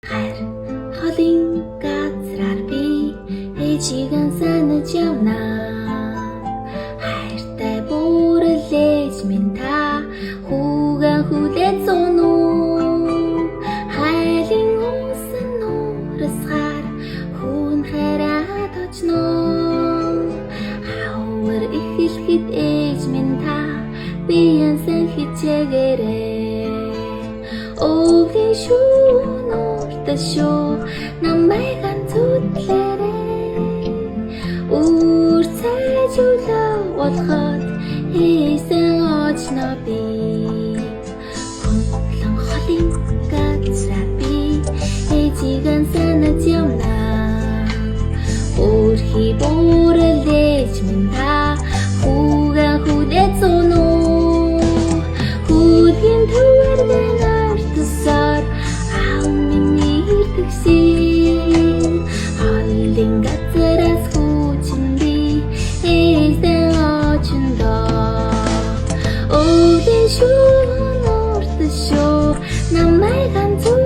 хайр холын газраар би ээжигээ санаж явна. Хайртай бүрлээж минь та хүүгээ хүлээж зооно. Хайлын усан нуурсгаар хүн хараад очно. Хавар эхлэхэд ээж минь та биенсэн хичээгээрээ. Өвлийн шүү нууртай шүү намайг ганцудлаарай. Үр цайж өлөө болоход хийсэн очно би. Гомдлон холын газраар би ээжигээ санаж явна. Өөрхий бүрлээж минь та хүүгээ хүлээж зооно. Хүүгийн төвөргөн артсаар аав минь ирдэгсэн. Холын газраас хүүчин би ээждэн очиндоо. Өвлийн шүү нууртай шүү намайг ганцудлаарай.